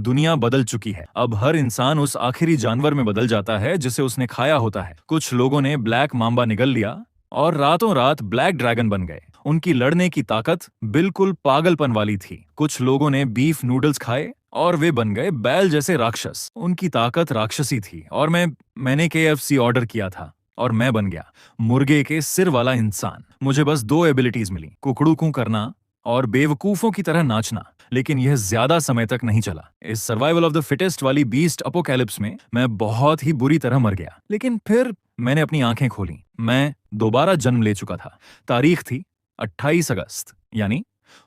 दुनिया बदल चुकी है। अब हर इंसान उस आखिरी जानवर में बदल जाता है जिसे उसने खाया होता है। कुछ लोगों ने ब्लैक मांबा निगल लिया और रातों रात ब्लैक ड्रैगन बन गए। उनकी लड़ने की ताकत बिल्कुल पागलपन वाली थी। कुछ लोगों ने बीफ नूडल्स खाए और वे बन गए बैल जैसे राक्षस। उनकी ताकत राक्षसी थी। और मैंने KFC ऑर्डर किया था और मैं बन गया मुर्गे के सिर वाला इंसान। मुझे बस 2 एबिलिटीज मिली, कुकड़ू कू करना और बेवकूफों की तरह नाचना। लेकिन यह ज्यादा समय तक नहीं चला। इस सर्वाइवल ऑफ द फिटेस्ट वाली बीस्ट अपोकैलिप्स में मैं बहुत ही बुरी तरह मर गया। लेकिन फिर मैंने अपनी आंखें खोली। मैं दोबारा जन्म ले चुका था। तारीख थी 28 अगस्त, यानी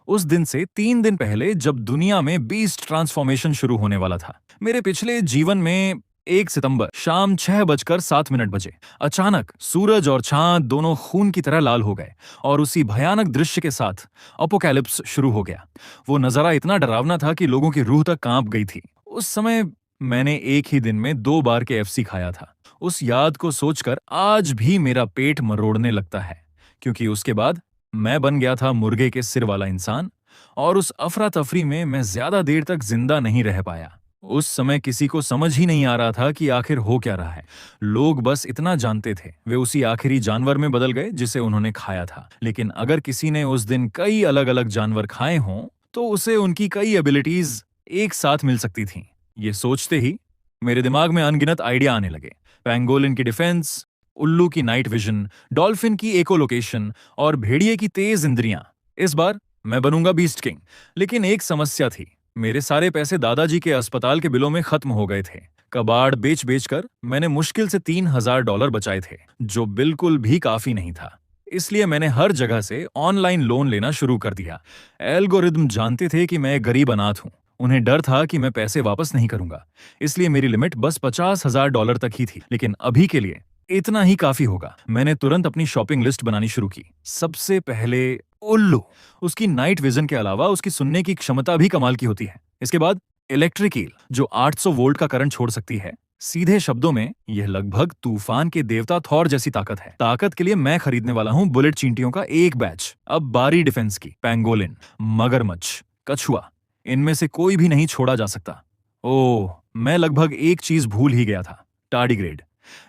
उस दिन से 3 दिन पहले जब दुनिया में बीस्ट ट्रांसफॉर्मेशन शुरू होने वाला था। मेरे पिछले जीवन में 1 सितंबर शाम 6:07 अचानक सूरज और चांद दोनों खून की तरह लाल हो गए और उसी भयानक दृश्य के साथ अपोकैलिप्स शुरू हो गया। वो नजारा इतना डरावना था कि लोगों की रूह तक कांप गई थी। उस समय मैंने एक ही दिन में 2 बार KFC खाया था। उस याद को सोचकर आज भी मेरा पेट मरोड़ने लगता है, क्योंकि उसके बाद मैं बन गया था मुर्गे के सिर वाला इंसान और उस अफरा तफरी में मैं ज्यादा देर तक जिंदा नहीं रह पाया। उस समय किसी को समझ ही नहीं आ रहा था कि आखिर हो क्या रहा है। लोग बस इतना जानते थे, वे उसी आखिरी जानवर में बदल गए जिसे उन्होंने खाया था। लेकिन अगर किसी ने उस दिन कई अलग अलग जानवर खाए हों तो उसे उनकी कई एबिलिटीज एक साथ मिल सकती थीं। ये सोचते ही मेरे दिमाग में अनगिनत आइडिया आने लगे। पैंगोलिन की डिफेंस, उल्लू की नाइट विजन, डॉल्फिन की इकोलोकेशन और भेड़िए की तेज इंद्रियां। इस बार मैं बनूंगा बीस्ट किंग। लेकिन एक समस्या थी, मेरे सारे पैसे दादाजी के अस्पताल के बिलों में खत्म हो गए थे। कबाड़ बेच बेच कर मैंने मुश्किल से $3000 बचाए थे, जो बिल्कुल भी काफी नहीं था। इसलिए मैंने हर जगह से ऑनलाइन लोन लेना शुरू कर दिया। एल्गोरिदम जानते थे कि मैं गरीब अनाथ हूं। उन्हें डर था कि मैं पैसे वापस नहीं करूंगा, इसलिए मेरी लिमिट बस $50,000 तक ही थी। लेकिन अभी के लिए इतना ही काफी होगा। मैंने तुरंत अपनी शॉपिंग लिस्ट बनानी शुरू की। सबसे पहले उल्लू। उसकी नाइट विजन के अलावा उसकी सुनने की क्षमता भी कमाल की होती है। इसके बाद इलेक्ट्रिक ईल, जो 800 वोल्ट का करंट छोड़ सकती है। सीधे शब्दों में यह लगभग तूफान के देवता थॉर जैसी ताकत है। ताकत के लिए मैं खरीदने वाला हूं बुलेट चींटियों का एक बैच। अब बारी डिफेंस की। पैंगोलिन, मगरमच्छ, कछुआ, इनमें से कोई भी नहीं छोड़ा जा सकता। ओह, मैं लगभग एक चीज भूल ही गया था, टार्डिग्रेड।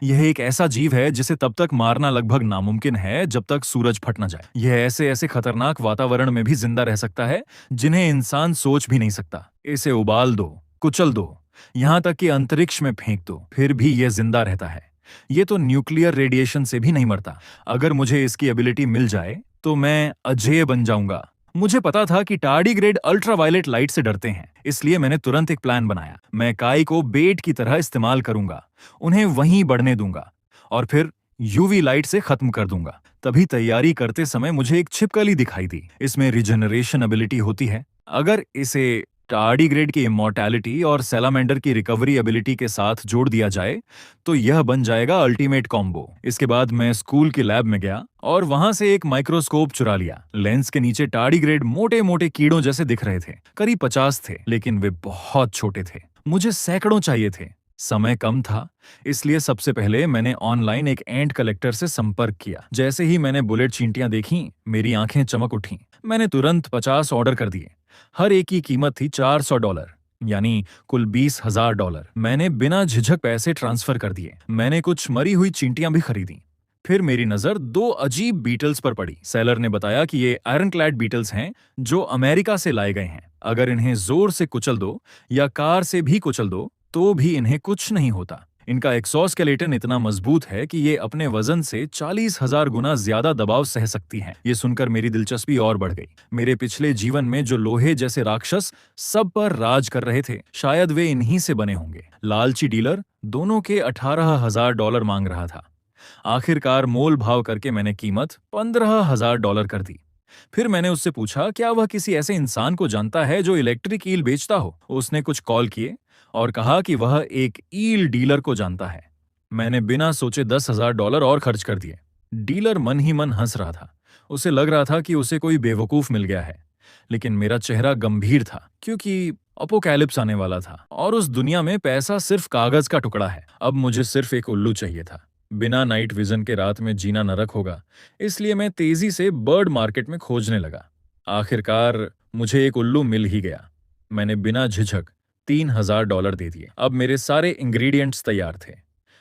यह एक ऐसा जीव है जिसे तब तक मारना लगभग नामुमकिन है जब तक सूरज फट न जाए। यह ऐसे ऐसे खतरनाक वातावरण में भी जिंदा रह सकता है जिन्हें इंसान सोच भी नहीं सकता। इसे उबाल दो, कुचल दो, यहां तक कि अंतरिक्ष में फेंक दो, फिर भी यह जिंदा रहता है। यह तो न्यूक्लियर रेडिएशन से भी नहीं मरता। अगर मुझे इसकी एबिलिटी मिल जाए तो मैं अजेय बन जाऊंगा। मुझे पता था कि टार्डिग्रेड अल्ट्रावायलेट लाइट से डरते हैं, इसलिए मैंने तुरंत एक प्लान बनाया। मैं काई को बेट की तरह इस्तेमाल करूंगा, उन्हें वहीं बढ़ने दूंगा और फिर यूवी लाइट से खत्म कर दूंगा। तभी तैयारी करते समय मुझे एक छिपकली दिखाई दी। इसमें रिजेनरेशन एबिलिटी होती है। अगर इसे टार्डिग्रेड की इमॉर्टैलिटी और सैलामेंडर की रिकवरी एबिलिटी के साथ जोड़ दिया जाए तो यह बन जाएगा अल्टीमेट कॉम्बो। इसके बाद मैं स्कूल की लैब में गया और वहां से एक माइक्रोस्कोप चुरा लिया। लेंस के नीचे टार्डिग्रेड मोटे मोटे कीड़ों जैसे दिख रहे थे। करीब 50 थे, लेकिन वे बहुत छोटे थे। मुझे सैकड़ों चाहिए थे। समय कम था, इसलिए सबसे पहले मैंने ऑनलाइन एक एंट कलेक्टर से संपर्क किया। जैसे ही मैंने बुलेट चींटियां देखी, मेरी आंखें चमक उठीं। मैंने तुरंत 50 ऑर्डर कर दिए। हर एक की कीमत थी $400, यानी कुल $20,000। मैंने बिना झिझक पैसे ट्रांसफर कर दिए। मैंने कुछ मरी हुई चींटियां भी खरीदी। फिर मेरी नजर 2 अजीब बीटल्स पर पड़ी। सेलर ने बताया कि ये आयरनक्लैड बीटल्स हैं जो अमेरिका से लाए गए हैं। अगर इन्हें जोर से कुचल दो या कार से भी कुचल दो तो भी इन्हें कुछ नहीं होता। इनका एक्सोस्केलेटन इतना मजबूत है कि ये अपने वजन से 40,000 गुना ज्यादा दबाव सह सकती हैं। ये सुनकर मेरी दिलचस्पी और बढ़ गई। मेरे पिछले जीवन में जो लोहे जैसे राक्षस सब पर राज कर रहे थे, शायद वे इन्हीं से बने होंगे। लालची डीलर दोनों के $18,000 मांग रहा था। आखिरकार मोल भाव करके मैंने कीमत $15,000 कर दी। फिर मैंने उससे पूछा क्या वह किसी ऐसे इंसान को जानता है जो इलेक्ट्रिक ईल बेचता हो। उसने कुछ कॉल किए और कहा कि वह एक ईल डीलर को जानता है। मैंने बिना सोचे $10,000 और खर्च कर दिए। डीलर मन ही मन हंस रहा था। उसे लग रहा था कि उसे कोई बेवकूफ मिल गया है। लेकिन मेरा चेहरा गंभीर था, क्योंकि अपोकैलिप्स आने वाला था और उस दुनिया में पैसा सिर्फ कागज का टुकड़ा है। अब मुझे सिर्फ एक उल्लू चाहिए था। बिना नाइट विजन के रात में जीना नरक होगा, इसलिए मैं तेजी से बर्ड मार्केट में खोजने लगा। आखिरकार मुझे एक उल्लू मिल ही गया। मैंने बिना झिझक $3000 दे दिए। अब मेरे सारे इंग्रेडिएंट्स तैयार थे।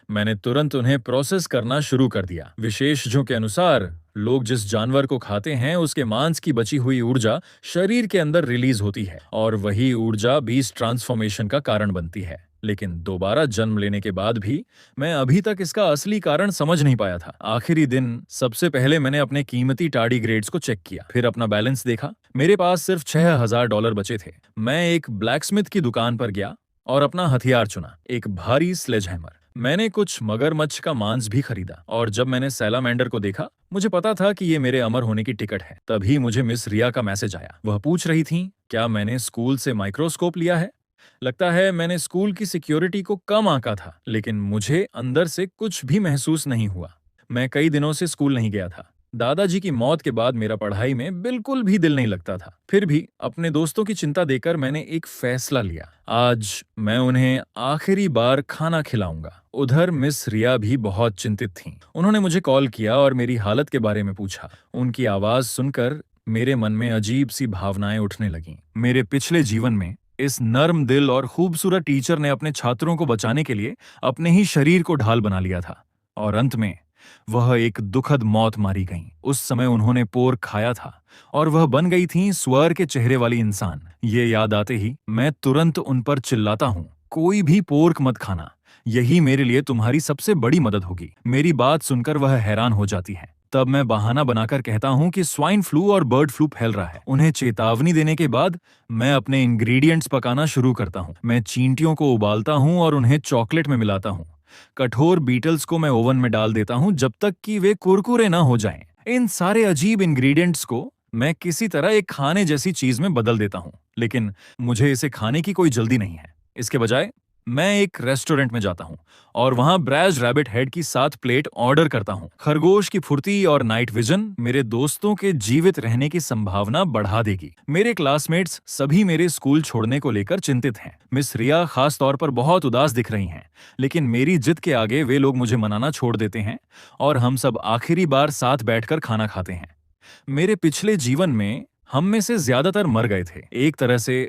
मैंने तुरंत उन्हें प्रोसेस करना शुरू कर दिया। विशेषज्ञों के अनुसार लोग जिस जानवर को खाते हैं उसके मांस की बची हुई ऊर्जा शरीर के अंदर रिलीज होती है और वही ऊर्जा बीज ट्रांसफॉर्मेशन का कारण बनती है। लेकिन दोबारा जन्म लेने के बाद भी मैं अभी तक इसका असली कारण समझ नहीं पाया था। आखिरी दिन सबसे पहले मैंने अपने कीमती टार्डीग्रेड्स को चेक किया, फिर अपना बैलेंस देखा। मेरे पास सिर्फ $6000 बचे थे। मैं एक ब्लैकस्मिथ की दुकान पर गया और अपना हथियार चुना, एक भारी स्लेजहैमर। मैंने कुछ मगरमच्छ का मांस भी खरीदा और जब मैंने सैलामेंडर को देखा, मुझे पता था कि ये मेरे अमर होने की टिकट है। तभी मुझे मिस रिया का मैसेज आया। वह पूछ रही थी क्या मैंने स्कूल से माइक्रोस्कोप लिया है। लगता है मैंने स्कूल की सिक्योरिटी को कम आंका था, लेकिन मुझे अंदर से कुछ भी महसूस नहीं हुआ। मैं कई दिनों से स्कूल नहीं गया था। दादाजी की मौत के बाद मेरा पढ़ाई में बिल्कुल भी दिल नहीं लगता था। फिर भी अपने दोस्तों की चिंता देकर मैंने एक फैसला लिया। आज मैं उन्हें आखिरी बार खाना खिलाऊंगा। उधर मिस रिया भी बहुत चिंतित थीं। उन्होंने मुझे कॉल किया और मेरी हालत के बारे में पूछा। उनकी आवाज सुनकर मेरे मन में अजीब सी भावनाएं उठने लगीं। मेरे पिछले जीवन में इस नर्म दिल और खूबसूरत टीचर ने अपने छात्रों को बचाने के लिए अपने ही शरीर को ढाल बना लिया था और अंत में वह एक दुखद मौत मारी गईं। उस समय उन्होंने पोर्क खाया था और वह बन गई थीं स्वर के चेहरे वाली इंसान। ये याद आते ही मैं तुरंत उन पर चिल्लाता हूँ, कोई भी पोर्क मत खाना, यही मेरे लिए तुम्हारी सबसे बड़ी मदद होगी। मेरी बात सुनकर वह हैरान हो जाती है। तब मैं बहाना बनाकर कहता हूँ कि स्वाइन फ्लू और बर्ड फ्लू फैल रहा है। उन्हें चेतावनी देने के बाद मैं अपने इंग्रेडिएंट्स पकाना शुरू करता हूँ। मैं चींटियों को उबालता हूँ और उन्हें चॉकलेट में मिलाता हूँ। कठोर बीटल्स को मैं ओवन में डाल देता हूँ जब तक कि वे कुरकुरे ना हो जाएं। इन सारे अजीब इंग्रेडिएंट्स को मैं किसी तरह एक खाने जैसी चीज में बदल देता हूँ, लेकिन मुझे इसे खाने की कोई जल्दी नहीं है। इसके बजाय मैं एक रेस्टोरेंट में जाता हूँ और वहां ब्रैज रैबिट हेड की 7 प्लेट ऑर्डर करता हूँ। खरगोश की फुर्ती और नाइट विजन मेरे दोस्तों के जीवित रहने की संभावना बढ़ा देगी। मेरे क्लासमेट्स सभी मेरे स्कूल छोड़ने को लेकर चिंतित हैं। मिस रिया खास तौर पर बहुत उदास दिख रही हैं, लेकिन मेरी जिद के आगे वे लोग मुझे मनाना छोड़ देते हैं और हम सब आखिरी बार साथ बैठकर खाना खाते हैं। मेरे पिछले जीवन में हम में से ज्यादातर मर गए थे। एक तरह से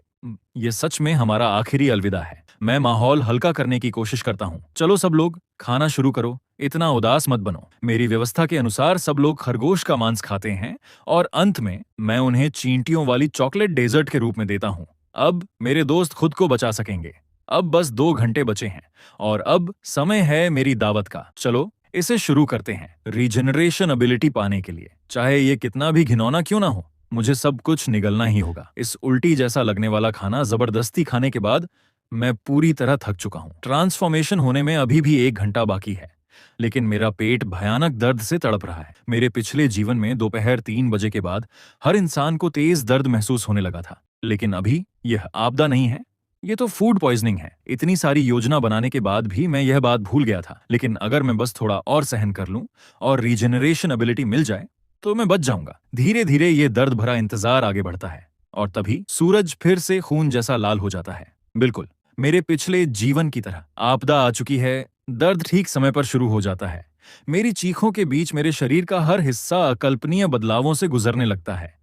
ये सच में हमारा आखिरी अलविदा है। मैं माहौल हल्का करने की कोशिश करता हूँ। चलो सब लोग खाना शुरू करो, इतना उदास मत बनो। मेरी व्यवस्था के अनुसार सब लोग खरगोश का मांस खाते हैं और अंत में मैं उन्हें चींटियों वाली चॉकलेट डेजर्ट के रूप में देता हूँ। अब मेरे दोस्त खुद को बचा सकेंगे। अब बस 2 घंटे बचे हैं और अब समय है मेरी दावत का। चलो इसे शुरू करते हैं। रीजनरेशन एबिलिटी पाने के लिए चाहे ये कितना भी घिनौना क्यों ना हो, मुझे सब कुछ निगलना ही होगा। इस उल्टी जैसा लगने वाला खाना जबरदस्ती खाने के बाद मैं पूरी तरह थक चुका हूँ। ट्रांसफॉर्मेशन होने में अभी भी 1 घंटा बाकी है, लेकिन मेरा पेट भयानक दर्द से तड़प रहा है। मेरे पिछले जीवन में दोपहर 3 बजे के बाद हर इंसान को तेज दर्द महसूस होने लगा था, लेकिन अभी यह आपदा नहीं है, ये तो फूड पॉइजनिंग है। इतनी सारी योजना बनाने के बाद भी मैं यह बात भूल गया था, लेकिन अगर मैं बस थोड़ा और सहन कर लूं और रीजनरेशन एबिलिटी मिल जाए तो मैं बच जाऊंगा। धीरे धीरे ये दर्द भरा इंतजार आगे बढ़ता है और तभी सूरज फिर से खून जैसा लाल हो जाता है। बिल्कुल मेरे पिछले जीवन की तरह आपदा आ चुकी है। दर्द ठीक समय पर शुरू हो जाता है। मेरी चीखों के बीच मेरे शरीर का हर हिस्सा अकल्पनीय बदलावों से गुजरने लगता है।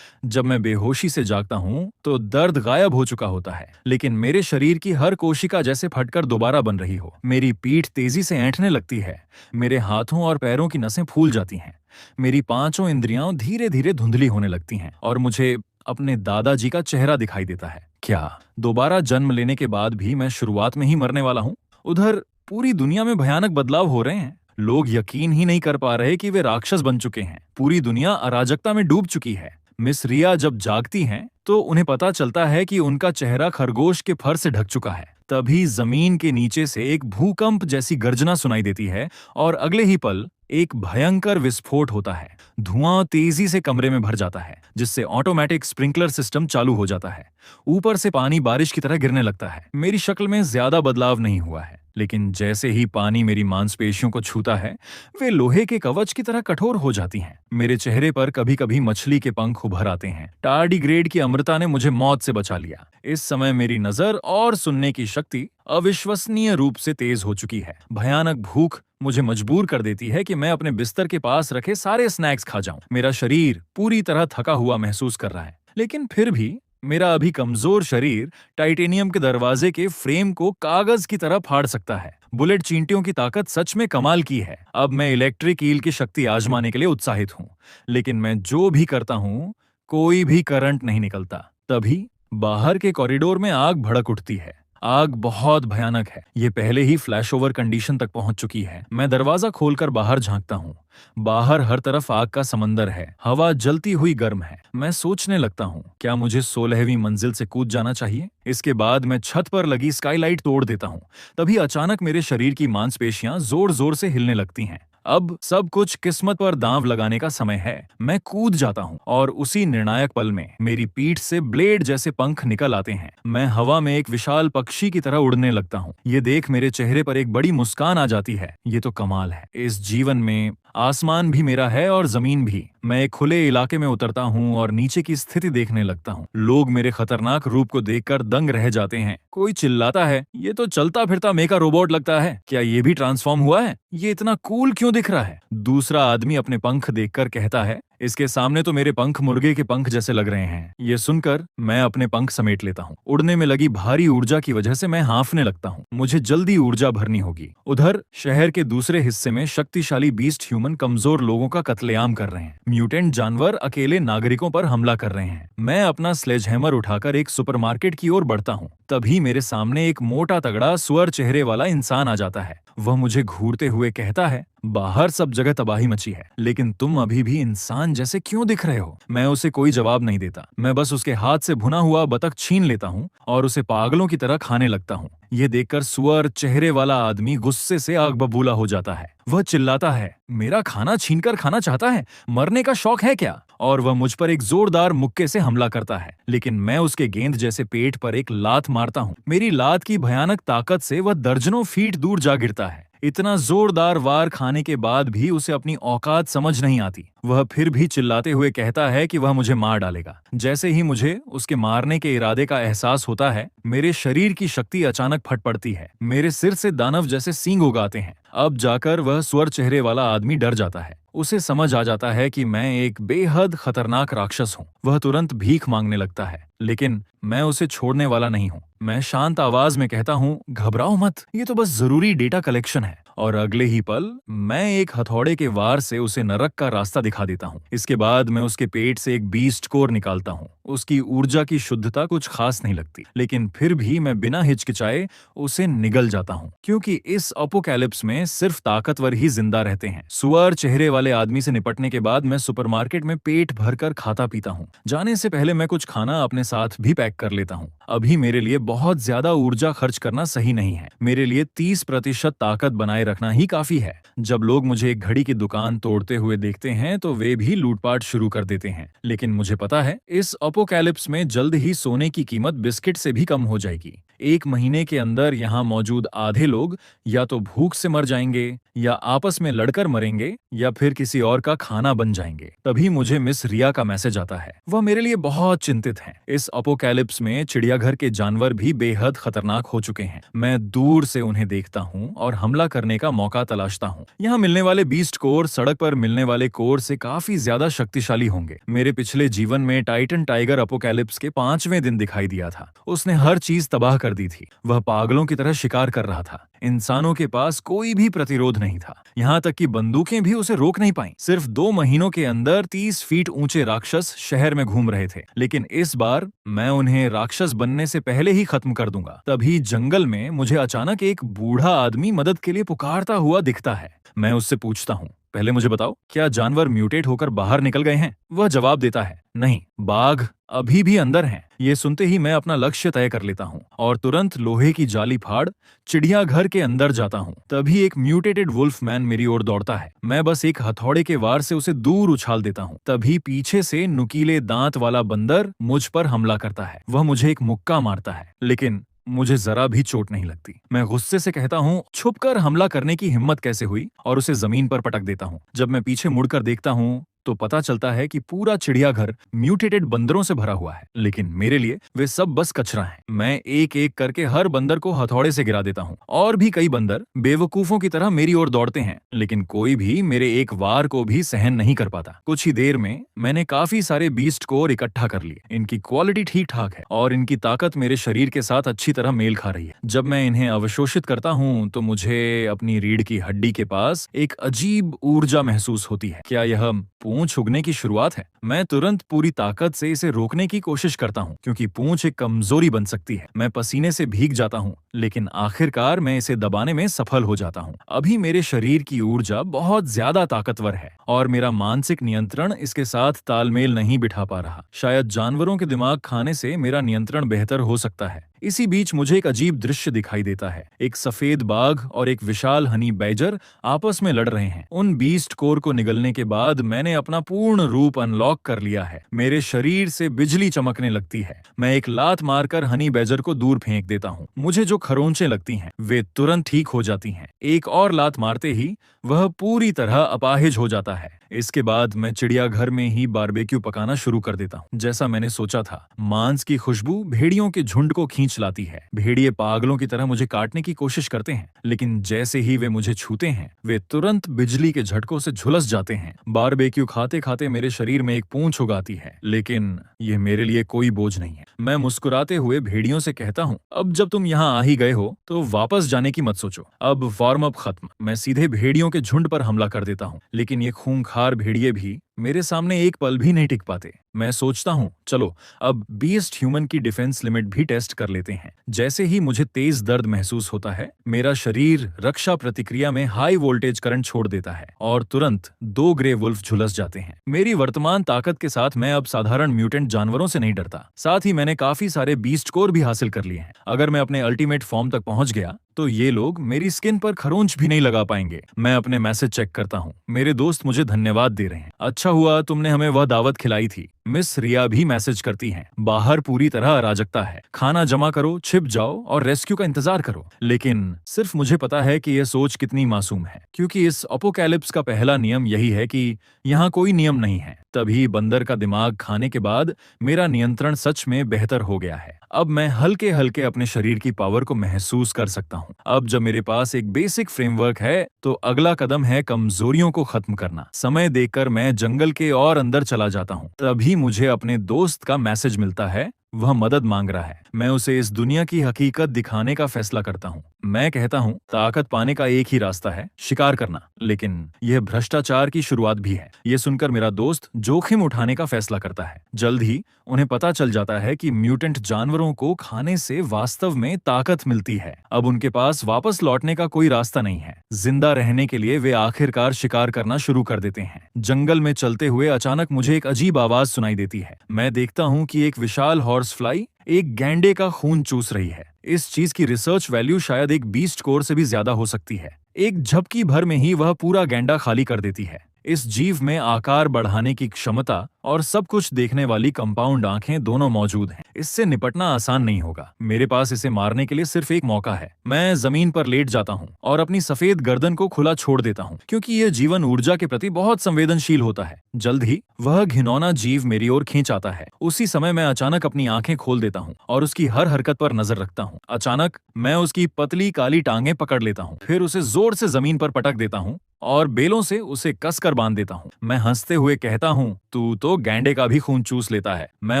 जब मैं बेहोशी से जागता हूं तो दर्द गायब हो चुका होता है, लेकिन मेरे शरीर की हर कोशिका जैसे फटकर दोबारा बन रही हो। मेरी पीठ तेजी से ऐंठने लगती है, मेरे हाथों और पैरों की नसें फूल जाती हैं, मेरी 5 इंद्रियां धीरे धीरे धुंधली होने लगती हैं और मुझे अपने दादाजी का चेहरा दिखाई देता है। क्या दोबारा जन्म लेने के बाद भी मैं शुरुआत में ही मरने वाला हूँ? उधर पूरी दुनिया में भयानक बदलाव हो रहे हैं। लोग यकीन ही नहीं कर पा रहे कि वे राक्षस बन चुके हैं। पूरी दुनिया अराजकता में डूब चुकी है। मिस रिया जब जागती हैं तो उन्हें पता चलता है कि उनका चेहरा खरगोश के फर से ढक चुका है। तभी जमीन के नीचे से एक भूकंप जैसी गर्जना सुनाई देती है और अगले ही पल एक भयंकर विस्फोट होता है। धुआं तेजी से कमरे में भर जाता है, जिससे ऑटोमेटिक स्प्रिंकलर सिस्टम चालू हो जाता है। ऊपर से पानी बारिश की तरह गिरने लगता है। मेरी शक्ल में ज्यादा बदलाव नहीं हुआ है, लेकिन जैसे ही पानी मेरी मांसपेशियों को छूता है वे लोहे के कवच की तरह कठोर हो जाती हैं। मेरे चेहरे पर कभी कभी मछली के पंख उभर आते हैं। टार्डीग्रेड की अमृता ने मुझे मौत से बचा लिया। इस समय मेरी नजर और सुनने की शक्ति अविश्वसनीय रूप से तेज हो चुकी है। भयानक भूख मुझे मजबूर कर देती है कि मैं अपने बिस्तर के पास रखे सारे स्नैक्स खा जाऊं। मेरा शरीर पूरी तरह थका हुआ महसूस कर रहा है, लेकिन फिर भी मेरा अभी कमजोर शरीर टाइटेनियम के दरवाजे के फ्रेम को कागज की तरह फाड़ सकता है। बुलेट चींटियों की ताकत सच में कमाल की है। अब मैं इलेक्ट्रिक ईल की शक्ति आजमाने के लिए उत्साहित हूँ, लेकिन मैं जो भी करता हूँ कोई भी करंट नहीं निकलता। तभी बाहर के कॉरिडोर में आग भड़क उठती है। आग बहुत भयानक है। ये पहले ही फ्लैशओवर कंडीशन तक पहुंच चुकी है। मैं दरवाजा खोलकर बाहर झांकता हूँ। बाहर हर तरफ आग का समंदर है। हवा जलती हुई गर्म है। मैं सोचने लगता हूँ, क्या मुझे 16वीं मंजिल से कूद जाना चाहिए? इसके बाद मैं छत पर लगी स्काईलाइट तोड़ देता हूँ। तभी अचानक मेरे शरीर की मांसपेशियां जोर जोर से हिलने लगती हैं। अब सब कुछ किस्मत पर दांव लगाने का समय है। मैं कूद जाता हूँ और उसी निर्णायक पल में मेरी पीठ से ब्लेड जैसे पंख निकल आते हैं। मैं हवा में एक विशाल पक्षी की तरह उड़ने लगता हूँ। ये देख मेरे चेहरे पर एक बड़ी मुस्कान आ जाती है। ये तो कमाल है। इस जीवन में आसमान भी मेरा है और जमीन भी। मैं एक खुले इलाके में उतरता हूँ और नीचे की स्थिति देखने लगता हूँ। लोग मेरे खतरनाक रूप को देखकर दंग रह जाते हैं। कोई चिल्लाता है, ये तो चलता फिरता मेका रोबोट लगता है, क्या ये भी ट्रांसफॉर्म हुआ है? ये इतना कूल क्यों दिख रहा है? दूसरा आदमी अपने पंख देखकर कहता है, इसके सामने तो मेरे पंख मुर्गे के पंख जैसे लग रहे हैं। ये सुनकर मैं अपने पंख समेट लेता हूँ। उड़ने में लगी भारी ऊर्जा की वजह से मैं हांफने लगता हूँ। मुझे जल्दी ऊर्जा भरनी होगी। उधर शहर के दूसरे हिस्से में शक्तिशाली बीस्ट ह्यूमन कमजोर लोगों का कत्लेआम कर रहे हैं। म्यूटेंट जानवर अकेले नागरिकों पर हमला कर रहे हैं। मैं अपना स्लेजहैमर उठाकर एक सुपरमार्केट की ओर बढ़ता हूँ। तभी मेरे सामने एक मोटा तगड़ा सुअर चेहरे वाला इंसान आ जाता है। वह मुझे घूरते हुए कहता है, बाहर सब जगह तबाही मची है, लेकिन तुम अभी भी इंसान जैसे क्यों दिख रहे हो? मैं उसे कोई जवाब नहीं देता। मैं बस उसके हाथ से भुना हुआ बतख छीन लेता हूँ और उसे पागलों की तरह खाने लगता हूँ। ये देखकर सुअर चेहरे वाला आदमी गुस्से से आग बबूला हो जाता है। वह चिल्लाता है, मेरा खाना छीनकर खाना चाहता है? मरने का शौक है क्या? और वह मुझ पर एक जोरदार मुक्के से हमला करता है, लेकिन मैं उसके गेंद जैसे पेट पर एक लात मारता हूँ। मेरी लात की भयानक ताकत से वह दर्जनों फीट दूर जा गिरता है। इतना जोरदार वार खाने के बाद भी उसे अपनी औकात समझ नहीं आती। वह फिर भी चिल्लाते हुए कहता है कि वह मुझे मार डालेगा। जैसे ही मुझे उसके मारने के इरादे का एहसास होता है, मेरे शरीर की शक्ति अचानक फट पड़ती है। मेरे सिर से दानव जैसे सींग उगाते हैं। अब जाकर वह स्वर चेहरे वाला आदमी डर जाता है। उसे समझ आ जाता है कि मैं एक बेहद खतरनाक राक्षस हूँ। वह तुरंत भीख मांगने लगता है, लेकिन मैं उसे छोड़ने वाला नहीं हूँ। मैं शांत आवाज में कहता हूँ, घबराओ मत, ये तो बस जरूरी डेटा कलेक्शन है। और अगले ही पल मैं एक हथौड़े के वार से उसे नरक का रास्ता दिखा देता हूँ। इसके बाद मैं उसके पेट से एक बीस्ट कोर निकालता हूँ। उसकी ऊर्जा की शुद्धता कुछ खास नहीं लगती, लेकिन फिर भी मैं बिना हिचकिचाए उसे निगल जाता हूँ, क्योंकि इस अपोकैलिप्स में सिर्फ ताकतवर ही जिंदा रहते हैं। सुअर चेहरे वाले आदमी से निपटने के बाद मैं सुपरमार्केट में पेट भरकर खाता पीता हूँ। जाने से पहले मैं कुछ खाना अपने साथ भी पैक कर लेता हूँ। अभी मेरे लिए बहुत ज्यादा ऊर्जा खर्च करना सही नहीं है। मेरे लिए 30% ताकत बनाए रखना ही काफी है। जब लोग मुझे एक घड़ी की दुकान तोड़ते हुए देखते हैं तो वे भी लूटपाट शुरू कर देते हैं, लेकिन मुझे पता है इस अपोकैलिप्स में जल्द ही सोने की कीमत बिस्किट से भी कम हो जाएगी। 1 महीने के अंदर यहाँ मौजूद आधे लोग या तो भूख से मर जाएंगे, या आपस में लड़कर मरेंगे, या फिर किसी और का खाना बन जाएंगे। तभी मुझे मिस रिया का मैसेज आता है। वह मेरे लिए बहुत चिंतित हैं। इस अपोकैलिप्स में चिड़ियाघर के जानवर भी बेहद खतरनाक हो चुके हैं। मैं दूर से उन्हें देखता हूँ और हमला करने का मौका तलाशता हूँ। यहाँ मिलने वाले बीस्ट कोर सड़क पर मिलने वाले कोर से काफी ज्यादा शक्तिशाली होंगे। मेरे पिछले जीवन में टाइटन टाइगर अपोकैलिप्स के 5वें दिन दिखाई दिया था। उसने हर चीज तबाह कर दी थी। वह पागलों की तरह शिकार कर रहा था। इंसानों के पास कोई भी प्रतिरोध नहीं था। यहाँ तक कि बंदूकें भी उसे रोक नहीं पाईं। सिर्फ 2 महीनों के अंदर 30 फीट ऊंचे राक्षस शहर में घूम रहे थे, लेकिन इस बार मैं उन्हें राक्षस बनने से पहले ही खत्म कर दूंगा। तभी जंगल में मुझे अचानक एक बूढ़ा आदमी मदद के लिए पुकारता हुआ दिखता है। मैं उससे पूछता हूँ, पहले मुझे बताओ, क्या जानवर म्यूटेट होकर बाहर निकल गए हैं? वह जवाब देता है, नहीं, बाघ अभी भी अंदर हैं। ये सुनते ही मैं अपना लक्ष्य तय कर लेता हूँ और तुरंत लोहे की जाली फाड़ चिड़ियाघर के अंदर जाता हूँ। तभी एक म्यूटेटेड वुल्फ मैन मेरी ओर दौड़ता है। मैं बस एक हथौड़े के वार से उसे दूर उछाल देता हूँ। तभी पीछे से नुकीले दांत वाला बंदर मुझ पर हमला करता है। वह मुझे एक मुक्का मारता है, लेकिन मुझे जरा भी चोट नहीं लगती। मैं गुस्से से कहता हूँ, छुपकर हमला करने की हिम्मत कैसे हुई, और उसे जमीन पर पटक देता हूँ। जब मैं पीछे मुड़कर देखता हूँ तो पता चलता है कि पूरा चिड़ियाघर म्यूटेटेड बंदरों से भरा हुआ है। लेकिन मेरे लिए वे सब बस कचरा हैं। मैं एक एक करके हर बंदर को हथौड़े से गिरा देता हूँ और भी कई बंदर बेवकूफों की तरह मेरी ओर दौड़ते हैं, लेकिन कोई भी मेरे एक वार को भी सहन नहीं कर पाता। कुछ ही देर में मैंने काफी सारे बीस्ट कोर इकट्ठा कर लिए। इनकी क्वालिटी ठीक ठाक है और इनकी ताकत मेरे शरीर के साथ अच्छी तरह मेल खा रही है। जब मैं इन्हें अवशोषित करता हूँ तो मुझे अपनी रीढ़ की हड्डी के पास एक अजीब ऊर्जा महसूस होती है। क्या यह पूंछ उगने की शुरुआत है? मैं तुरंत पूरी ताकत से इसे रोकने की कोशिश करता हूँ क्योंकि पूंछ एक कमजोरी बन सकती है। मैं पसीने से भीग जाता हूँ, लेकिन आखिरकार मैं इसे दबाने में सफल हो जाता हूँ। अभी मेरे शरीर की ऊर्जा बहुत ज्यादा ताकतवर है और मेरा मानसिक नियंत्रण इसके साथ तालमेल नहीं बिठा पा रहा। शायद जानवरों के दिमाग खाने से मेरा नियंत्रण बेहतर हो सकता है। इसी बीच मुझे एक अजीब दृश्य दिखाई देता है। एक सफेद बाघ और एक विशाल हनी बैजर आपस में लड़ रहे हैं। उन बीस्ट कोर को निगलने के बाद मैंने अपना पूर्ण रूप अनलॉक कर लिया है। मेरे शरीर से बिजली चमकने लगती है। मैं एक लात मारकर हनी बैजर को दूर फेंक देता हूँ। मुझे जो खरोंचें लगती हैं वे तुरंत ठीक हो जाती हैं। एक और लात मारते ही वह पूरी तरह अपाहिज हो जाता है। इसके बाद मैं चिड़ियाघर में ही बारबेक्यू पकाना शुरू कर देता हूँ। जैसा मैंने सोचा था, मांस की खुशबू भेड़ियों के झुंड को खींच लाती है। भेड़िए पागलों की तरह मुझे काटने की कोशिश करते हैं, लेकिन जैसे ही वे मुझे छूते हैं वे तुरंत बिजली के झटकों से झुलस जाते हैं। बारबेक्यू खाते खाते मेरे शरीर में एक पूंछ उगाती है, लेकिन ये मेरे लिए कोई बोझ नहीं है। मैं मुस्कुराते हुए भेड़ियों से कहता हूँ, अब जब तुम यहाँ आ ही गए हो तो वापस जाने की मत सोचो। अब वार्म अप खत्म। मैं सीधे भेड़ियों के झुंड पर हमला कर देता हूँ, लेकिन ये खूंखार भेड़िए भी मेरे सामने एक पल भी नहीं टिक पाते। मैं सोचता हूँ, चलो अब बीस्ट ह्यूमन की डिफेंस लिमिट भी टेस्ट कर लेते हैं। जैसे ही मुझे तेज दर्द महसूस होता है, मेरा शरीर रक्षा प्रतिक्रिया में हाई वोल्टेज करंट छोड़ देता है और तुरंत 2 ग्रे वुल्फ झुलस जाते हैं। मेरी वर्तमान ताकत के साथ मैं अब साधारण म्यूटेंट जानवरों से नहीं डरता। साथ ही मैंने काफी सारे बीस्ट कोर भी हासिल कर लिए हैं। अगर मैं अपने अल्टीमेट फॉर्म तक पहुंच गया तो ये लोग मेरी स्किन पर खरोंच भी नहीं लगा पाएंगे। मैं अपने मैसेज चेक करता हूँ। मेरे दोस्त मुझे धन्यवाद दे रहे हैं। अच्छा हुआ तुमने हमें वह दावत खिलाई थी। मिस रिया भी मैसेज करती हैं। बाहर पूरी तरह अराजकता है। खाना जमा करो, छिप जाओ और रेस्क्यू का इंतजार करो। लेकिन सिर्फ मुझे पता है कि यह सोच कितनी मासूम है, क्योंकि इस अपोकैलिप्स का पहला नियम यही है कि यहाँ कोई नियम नहीं है। तभी बंदर का दिमाग खाने के बाद मेरा नियंत्रण सच में बेहतर हो गया है। अब मैं हल्के हल्के अपने शरीर की पावर को महसूस कर सकता हूँ। अब जब मेरे पास एक बेसिक फ्रेमवर्क है तो अगला कदम है कमजोरियों को खत्म करना। समय देखकर मैं जंगल के और अंदर चला जाता हूँ। तभी मुझे अपने दोस्त का मैसेज मिलता है। वह मदद मांग रहा है। मैं उसे इस दुनिया की हकीकत दिखाने का फैसला करता हूँ। मैं कहता हूँ, ताकत पाने का एक ही रास्ता है, शिकार करना, लेकिन यह भ्रष्टाचार की शुरुआत भी है। यह सुनकर मेरा दोस्त जोखिम उठाने का फैसला करता है। जल्द ही उन्हें पता चल जाता है कि म्यूटेंट जानवरों को खाने से वास्तव में ताकत मिलती है। अब उनके पास वापस लौटने का कोई रास्ता नहीं है। जिंदा रहने के लिए वे आखिरकार शिकार करना शुरू कर देते हैं। जंगल में चलते हुए अचानक मुझे एक अजीब आवाज सुनाई देती है। मैं देखता हूँ कि एक विशाल हॉर्स फ्लाई एक गैंडे का खून चूस रही है। इस चीज की रिसर्च वैल्यू शायद एक बीस्ट कोर से भी ज्यादा हो सकती है। एक झपकी भर में ही वह पूरा गैंडा खाली कर देती है। इस जीव में आकार बढ़ाने की क्षमता और सब कुछ देखने वाली कंपाउंड आंखें दोनों मौजूद हैं। इससे निपटना आसान नहीं होगा। मेरे पास इसे मारने के लिए सिर्फ एक मौका है। मैं जमीन पर लेट जाता हूँ और अपनी सफेद गर्दन को खुला छोड़ देता हूँ, क्योंकि यह जीवन ऊर्जा के प्रति बहुत संवेदनशील होता है। जल्द ही वह घिनौना जीव मेरी ओर खींच आता है। उसी समय मैं अचानक अपनी आंखें खोल देता हूँ और उसकी हर हरकत पर नजर रखता हूँ। अचानक मैं उसकी पतली काली टांगें पकड़ लेता हूँ, फिर उसे जोर से जमीन पर पटक देता हूँ और बेलों से उसे कसकर बांध देता हूँ। मैं हंसते हुए कहता हूँ, तू तो गैंडे का भी खून चूस लेता है। मैं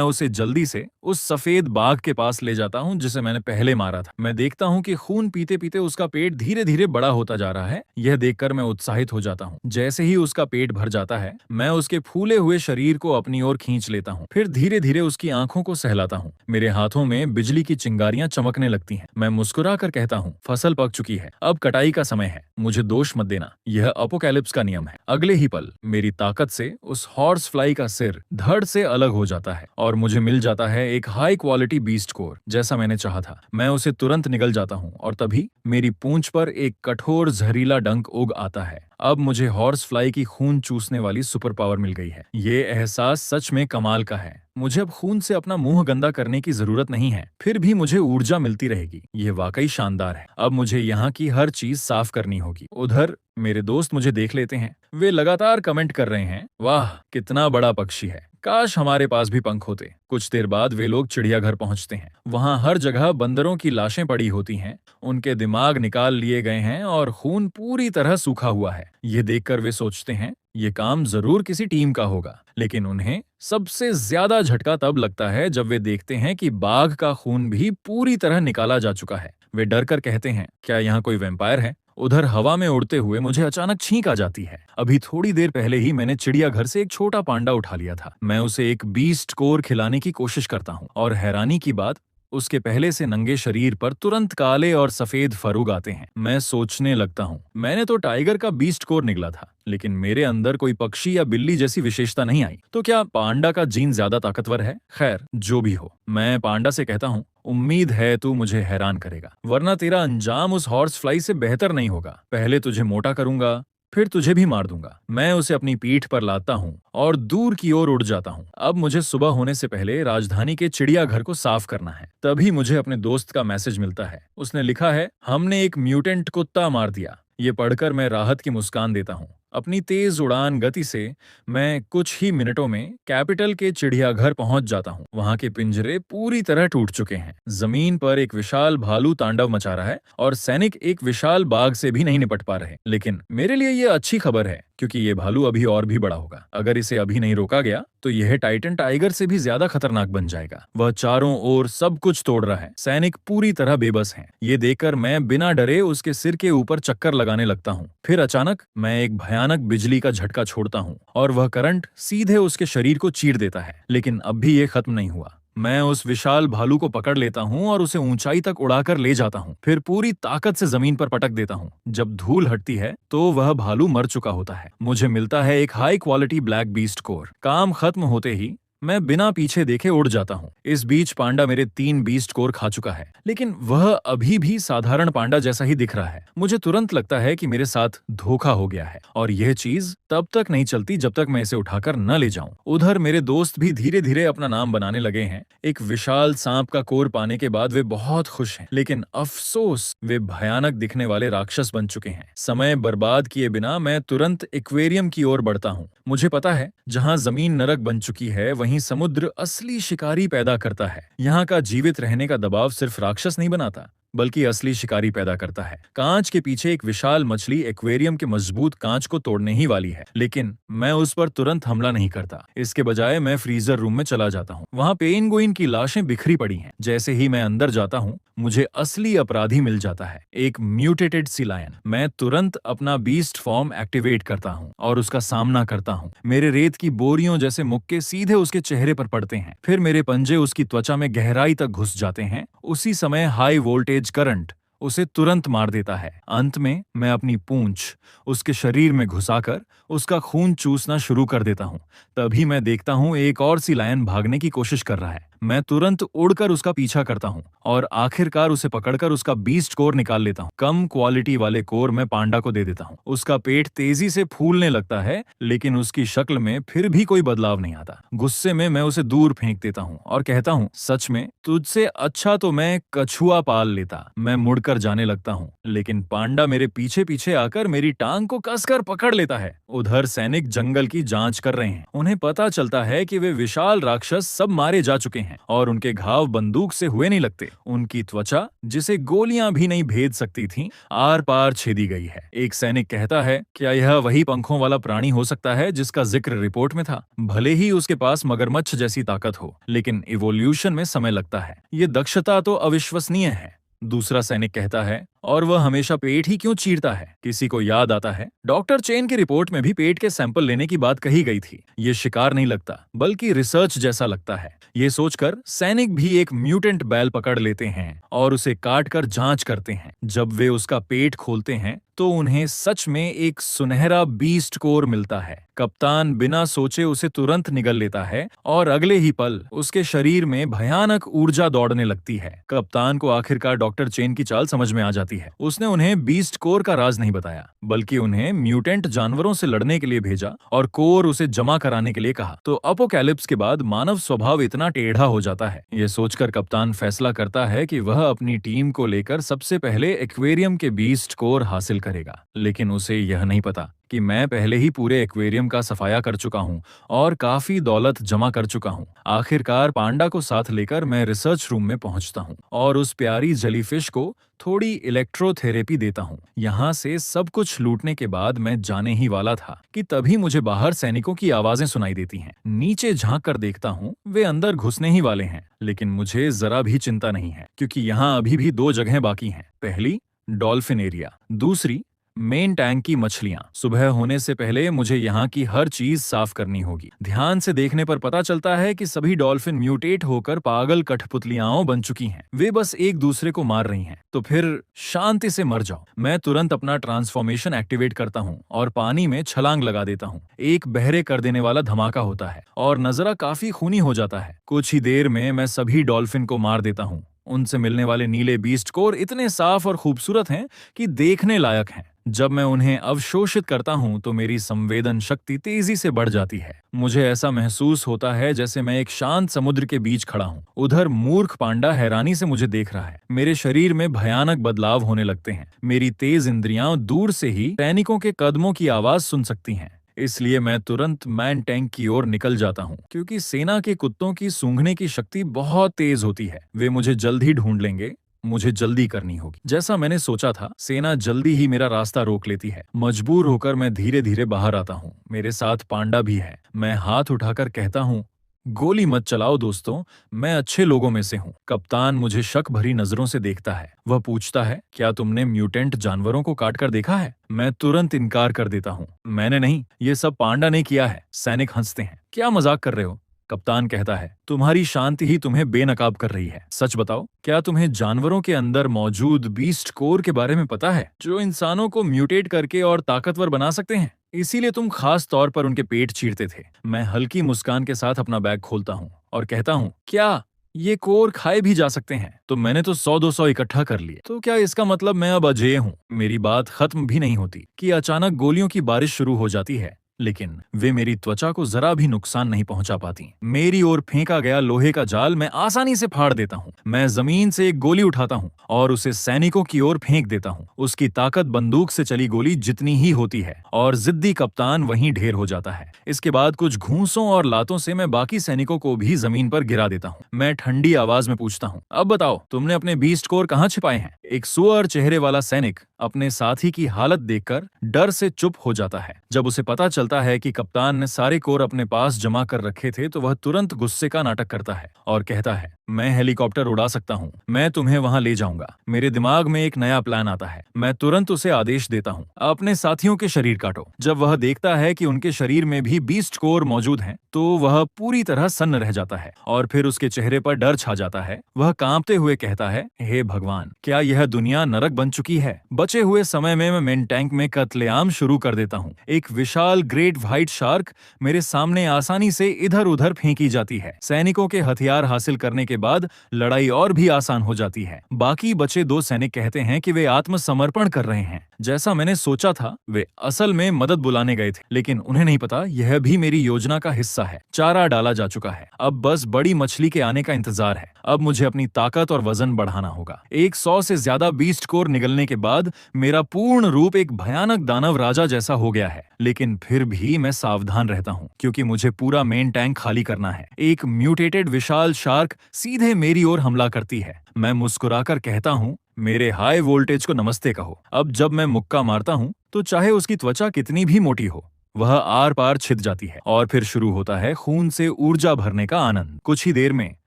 उसे जल्दी से उस सफेद बाघ के पास ले जाता हूँ जिसे मैंने पहले मारा था। मैं देखता हूँ कि खून पीते पीते उसका पेट धीरे धीरे बड़ा होता जा रहा है। यह देखकर मैं उत्साहित हो जाता हूँ। जैसे ही उसका पेट भर जाता है, मैं उसके फूले हुए शरीर को अपनी ओर खींच लेता हूँ, फिर धीरे धीरे उसकी आंखों को सहलाता हूँ। मेरे हाथों में बिजली की चिंगारियां चमकने लगती हैं। मैं मुस्कुरा कर कहता हूँ, फसल पक चुकी है, अब कटाई का समय है। मुझे दोष मत देना, यह अपोकैलिप्स का नियम है। अगले ही पल मेरी ताकत से उस हॉर्स फ्लाई का सिर धड़ से अलग हो जाता है और मुझे मिल जाता है एक हाई क्वालिटी बीस्ट कोर, जैसा मैंने चाहा था। मैं उसे तुरंत निगल जाता हूँ और तभी मेरी पूंछ पर एक कठोर जहरीला डंक उग आता है। अब मुझे हॉर्स फ्लाई की खून चूसने वाली सुपर पावर मिल गई है। ये एहसास सच में कमाल का है। मुझे अब खून से अपना मुंह गंदा करने की जरूरत नहीं है, फिर भी मुझे ऊर्जा मिलती रहेगी। ये वाकई शानदार है। अब मुझे यहाँ की हर चीज साफ करनी होगी। उधर मेरे दोस्त मुझे देख लेते हैं। वे लगातार कमेंट कर रहे हैं, वाह कितना बड़ा पक्षी है, काश हमारे पास भी पंख होते। कुछ देर बाद वे लोग चिड़ियाघर पहुंचते हैं। वहां हर जगह बंदरों की लाशें पड़ी होती हैं। उनके दिमाग निकाल लिए गए हैं और खून पूरी तरह सूखा हुआ है। ये देखकर वे सोचते हैं ये काम जरूर किसी टीम का होगा। लेकिन उन्हें सबसे ज्यादा झटका तब लगता है जब वे देखते हैं कि बाघ का खून भी पूरी तरह निकाला जा चुका है। वे डर कर कहते हैं, क्या यहाँ कोई वैम्पायर है? उधर हवा में उड़ते हुए मुझे अचानक छींक आ जाती है। अभी थोड़ी देर पहले ही मैंने चिड़ियाघर से एक छोटा पांडा उठा लिया था। मैं उसे एक बीस्ट कोर खिलाने की कोशिश करता हूँ और हैरानी की बात, उसके पहले से नंगे शरीर पर तुरंत काले और सफेद फरूग आते हैं। मैं सोचने लगता हूँ, मैंने तो टाइगर का बीस्ट कोर निकला था, लेकिन मेरे अंदर कोई पक्षी या बिल्ली जैसी विशेषता नहीं आई। तो क्या पांडा का जीन ज्यादा ताकतवर है? खैर जो भी हो, मैं पांडा से कहता हूँ, उम्मीद है तू मुझे हैरान करेगा, वरना तेरा अंजाम उस हॉर्स फ्लाई से बेहतर नहीं होगा। पहले तुझे मोटा करूंगा, फिर तुझे भी मार दूंगा। मैं उसे अपनी पीठ पर लाता हूँ और दूर की ओर उड़ जाता हूँ। अब मुझे सुबह होने से पहले राजधानी के चिड़ियाघर को साफ करना है। तभी मुझे अपने दोस्त का मैसेज मिलता है। उसने लिखा है, हमने एक म्यूटेंट कुत्ता मार दिया। ये पढ़कर मैं राहत की मुस्कान देता हूँ। अपनी तेज उड़ान गति से मैं कुछ ही मिनटों में कैपिटल के चिड़ियाघर पहुंच जाता हूं। वहां के पिंजरे पूरी तरह टूट चुके हैं। जमीन पर एक विशाल भालू तांडव मचा रहा है और सैनिक एक विशाल बाघ से भी नहीं निपट पा रहे। लेकिन मेरे लिए ये अच्छी खबर है, क्योंकि ये भालू अभी और भी बड़ा होगा। अगर इसे अभी नहीं रोका गया तो यह टाइटन टाइगर से भी ज्यादा खतरनाक बन जाएगा। वह चारों ओर सब कुछ तोड़ रहा है। सैनिक पूरी तरह बेबस हैं। ये देखकर मैं बिना डरे उसके सिर के ऊपर चक्कर लगाने लगता हूँ। फिर अचानक मैं एक भयानक बिजली का झटका छोड़ता हूँ और वह करंट सीधे उसके शरीर को चीर देता है। लेकिन अब भी ये खत्म नहीं हुआ। मैं उस विशाल भालू को पकड़ लेता हूँ और उसे ऊंचाई तक उड़ाकर ले जाता हूँ। फिर पूरी ताकत से जमीन पर पटक देता हूँ। जब धूल हटती है तो वह भालू मर चुका होता है। मुझे मिलता है एक high quality black beast core. काम खत्म होते ही मैं बिना पीछे देखे उड़ जाता हूँ। इस बीच पांडा मेरे 3 बीस्ट कोर खा चुका है, लेकिन वह अभी भी साधारण पांडा जैसा ही दिख रहा है। मुझे तुरंत लगता है कि मेरे साथ धोखा हो गया है और यह चीज तब तक नहीं चलती जब तक मैं इसे उठाकर न ले जाऊं। उधर मेरे दोस्त भी धीरे धीरे अपना नाम बनाने लगे हैं। एक विशाल सांप का कोर पाने के बाद वे बहुत खुश हैं, लेकिन अफसोस वे भयानक दिखने वाले राक्षस बन चुके हैं। समय बर्बाद किए बिना मैं तुरंत एक्वेरियम की ओर बढ़ता हूँ। मुझे पता है जहाँ जमीन नरक बन चुकी है वहीं समुद्र असली शिकारी पैदा करता है। यहाँ का जीवित रहने का दबाव सिर्फ राक्षस नहीं बनाता, बल्कि असली शिकारी पैदा करता है। कांच के पीछे एक विशाल मछली एक्वेरियम के मजबूत कांच को तोड़ने ही वाली है, लेकिन मैं उस पर तुरंत हमला नहीं करता। इसके बजाय मैं फ्रीजर रूम में चला जाता हूँ। वहाँ पेंगुइन की लाशें बिखरी पड़ी हैं। जैसे ही मैं अंदर जाता हूँ मुझे असली अपराधी मिल जाता है, एक म्यूटेटेड सी लायन। मैं तुरंत अपना बीस्ट फॉर्म एक्टिवेट करता हूँ और उसका सामना करता हूँ। मेरे रेत की बोरियों जैसे मुक्के सीधे उसके चेहरे पर पड़ते हैं। फिर मेरे पंजे उसकी त्वचा में गहराई तक घुस जाते हैं। उसी समय हाई वोल्टेज करंट उसे तुरंत मार देता है। अंत में मैं अपनी पूंछ उसके शरीर में घुसाकर उसका खून चूसना शुरू कर देता हूँ। तभी मैं देखता हूँ एक और सी लायन भागने की कोशिश कर रहा है। मैं तुरंत उड़कर उसका पीछा करता हूँ और आखिरकार उसे पकड़कर उसका बीस्ट कोर निकाल लेता हूँ। कम क्वालिटी वाले कोर मैं पांडा को दे देता हूँ। उसका पेट तेजी से फूलने लगता है, लेकिन उसकी शक्ल में फिर भी कोई बदलाव नहीं आता। गुस्से में मैं उसे दूर फेंक देता हूँ और कहता हूँ, सच में तुझसे अच्छा तो मैं कछुआ पाल लेता। मैं मुड़कर जाने लगता हूँ, लेकिन पांडा मेरे पीछे पीछे आकर मेरी टांग को कसकर पकड़ लेता है। उधर सैनिक जंगल की जांच कर रहे हैं। उन्हें पता चलता है कि वे विशाल राक्षस सब मारे जा चुके हैं और उनके घाव बंदूक से हुए नहीं लगते। उनकी त्वचा, जिसे गोलियां भी नहीं भेद सकती थीं, आर पार छेदी गई है। एक सैनिक कहता है, क्या यह वही पंखों वाला प्राणी हो सकता है जिसका जिक्र रिपोर्ट में था? भले ही उसके पास मगरमच्छ जैसी ताकत हो, लेकिन इवोल्यूशन में समय लगता है। ये दक्षता तो अविश्वसनीय है। दूसरा सैनिक कहता है, और वह हमेशा पेट ही क्यों चीरता है? किसी को याद आता है डॉक्टर चेन की रिपोर्ट में भी पेट के सैंपल लेने की बात कही गई थी। ये शिकार नहीं लगता, बल्कि रिसर्च जैसा लगता है। ये सोचकर सैनिक भी एक म्यूटेंट बैल पकड़ लेते हैं और उसे काट कर जांच करते हैं। जब वे उसका पेट खोलते हैं तो उन्हें सच में एक सुनहरा बीस्ट कोर मिलता है। कप्तान बिना सोचे उसे तुरंत निगल लेता है और अगले ही पल उसके शरीर में भयानक ऊर्जा दौड़ने लगती है। कप्तान को आखिरकार डॉक्टर चेन की चाल समझ में आ जाती करती है। उसने उन्हें बीस्ट कोर का राज नहीं बताया, बल्कि उन्हें म्यूटेंट जानवरों से लड़ने के लिए भेजा और कोर उसे जमा कराने के लिए कहा। तो अपोकैलिप्स के बाद मानव स्वभाव इतना टेढ़ा हो जाता है। ये सोचकर कप्तान फैसला करता है कि वह अपनी टीम को लेकर सबसे पहले एक्वेरियम के बीस्ट कोर हासिल करेगा। लेकिन उसे यह नहीं पता कि मैं पहले ही पूरे एक्वेरियम का सफाया कर चुका हूँ और काफी दौलत जमा कर चुका हूँ। आखिरकार पांडा को साथ लेकर मैं रिसर्च रूम में पहुंचता हूँ और उस प्यारी जेलीफिश को थोड़ी इलेक्ट्रोथेरेपी देता हूँ। यहाँ से सब कुछ लूटने के बाद मैं जाने ही वाला था कि तभी मुझे बाहर सैनिकों की आवाजें सुनाई देती हैं। नीचे झांक कर देखता हूँ, वे अंदर घुसने ही वाले हैं। लेकिन मुझे जरा भी चिंता नहीं है, क्योंकि यहाँ अभी भी 2 जगहें बाकी हैं। पहली डॉल्फिन एरिया, दूसरी मेन टैंक की मछलियां। सुबह होने से पहले मुझे यहाँ की हर चीज साफ करनी होगी। ध्यान से देखने पर पता चलता है कि सभी डॉल्फिन म्यूटेट होकर पागल कठपुतलियाओं बन चुकी हैं। वे बस एक दूसरे को मार रही हैं। तो फिर शांति से मर जाओ। मैं तुरंत अपना ट्रांसफॉर्मेशन एक्टिवेट करता हूँ और पानी में छलांग लगा देता हूँ। एक बहरे कर देने वाला धमाका होता है और नजरा काफी खूनी हो जाता है। कुछ ही देर में मैं सभी डॉल्फिन को मार देता हूँ। उनसे मिलने वाले नीले बीस्ट कोर इतने साफ और खूबसूरत हैं कि देखने लायक हैं। जब मैं उन्हें अवशोषित करता हूं तो मेरी संवेदन शक्ति तेजी से बढ़ जाती है। मुझे ऐसा महसूस होता है जैसे मैं एक शांत समुद्र के बीच खड़ा हूं। उधर मूर्ख पांडा हैरानी से मुझे देख रहा है। मेरे शरीर में भयानक बदलाव होने लगते हैं। मेरी तेज इंद्रियां दूर से ही सैनिकों के कदमों की आवाज सुन सकती हैं। इसलिए मैं तुरंत मैन टैंक की ओर निकल जाता हूँ, क्योंकि सेना के कुत्तों की सूंघने की शक्ति बहुत तेज होती है। वे मुझे जल्द ही ढूंढ लेंगे। मुझे जल्दी करनी होगी। जैसा मैंने सोचा था, सेना जल्दी ही मेरा रास्ता रोक लेती है। मजबूर होकर मैं धीरे धीरे बाहर आता हूँ। मेरे साथ पांडा भी है। मैं हाथ उठाकर कहता हूँ, गोली मत चलाओ दोस्तों, मैं अच्छे लोगों में से हूँ। कप्तान मुझे शक भरी नजरों से देखता है। वह पूछता है, क्या तुमने म्यूटेंट जानवरों को काट कर देखा है? मैं तुरंत इनकार कर देता हूँ। मैंने नहीं, ये सब पांडा ने किया है। सैनिक हंसते हैं। क्या मजाक कर रहे हो? कप्तान कहता है, तुम्हारी शांति ही तुम्हें बेनकाब कर रही है। सच बताओ, क्या तुम्हें जानवरों के अंदर मौजूद बीस्ट कोर के बारे में पता है, जो इंसानों को म्यूटेट करके और ताकतवर बना सकते हैं? इसीलिए तुम खास तौर पर उनके पेट चीरते थे। मैं हल्की मुस्कान के साथ अपना बैग खोलता हूँ और कहता हूँ, क्या ये कोर खाए भी जा सकते हैं? तो मैंने तो 100-200 इकट्ठा कर लिए। तो क्या इसका मतलब मैं अब अजेय हूँ? मेरी बात खत्म भी नहीं होती कि अचानक गोलियों की बारिश शुरू हो जाती है। लेकिन वे मेरी त्वचा को जरा भी नुकसान नहीं पहुंचा पाती। मेरी ओर फेंका गया लोहे का जाल मैं आसानी से फाड़ देता हूँ। मैं जमीन से एक गोली उठाता हूँ और उसे सैनिकों की ओर फेंक देता हूँ। उसकी ताकत बंदूक से चली गोली जितनी ही होती है और जिद्दी कप्तान वहीं ढेर हो जाता है। इसके बाद कुछ घूंसों और लातों से मैं बाकी सैनिकों को भी जमीन पर गिरा देता हूँ। मैं ठंडी आवाज में पूछता हूँ, अब बताओ, तुमने अपने बीस्ट कोर कहाँ छिपाए हैं? एक सुअर चेहरे वाला सैनिक अपने साथी की हालत देखकर डर से चुप हो जाता है। जब उसे पता चलता है कि कप्तान ने सारे कोर अपने पास जमा कर रखे थे, तो वह तुरंत गुस्से का नाटक करता है और कहता है, मैं हेलीकॉप्टर उड़ा सकता हूँ, मैं तुम्हें वहां ले जाऊंगा। मेरे दिमाग में एक नया प्लान आता है। मैं तुरंत उसे आदेश देता हूँ, अपने साथियों के शरीर काटो। जब वह देखता है कि उनके शरीर में भी बीस्ट कोर मौजूद हैं, तो वह पूरी तरह सन्न रह जाता है और फिर उसके चेहरे पर डर छा जाता है। वह कांपते हुए कहता है, हे भगवान, क्या यह दुनिया नरक बन चुकी है? बचे हुए समय में मैं मेन टैंक में कत्लेआम शुरू कर देता हूँ। एक विशाल ग्रेट व्हाइट शार्क मेरे सामने आसानी से इधर उधर फेंकी जाती है। सैनिकों के हथियार हासिल करने के बाद लड़ाई और भी आसान हो जाती है। बाकी बचे 2 सैनिक कहते हैं कि वे आत्मसमर्पण कर रहे हैं। जैसा मैंने सोचा था, वे असल में मदद बुलाने गए थे, लेकिन उन्हें नहीं पता यह भी मेरी योजना का हिस्सा है। चारा डाला जा चुका है। अब बस बड़ी मछली के आने का इंतजार है। अब मुझे अपनी ताकत और वजन बढ़ाना होगा। 100 से ज्यादा बीस्ट कोर निगलने के बाद मेरा पूर्ण रूप एक भयानक दानव राजा जैसा हो गया है। लेकिन फिर भी मैं सावधान रहता हूँ, क्योंकि मुझे पूरा मेन टैंक खाली करना है। एक म्यूटेटेड विशाल शार्क सीधे मेरी ओर हमला करती है। मैं मुस्कुराकर कहता हूँ, मेरे हाई वोल्टेज को नमस्ते कहो। अब जब मैं मुक्का मारता हूँ, तो चाहे उसकी त्वचा कितनी भी मोटी हो, वह आर पार छिद जाती है और फिर शुरू होता है खून से ऊर्जा भरने का आनंद। कुछ ही देर में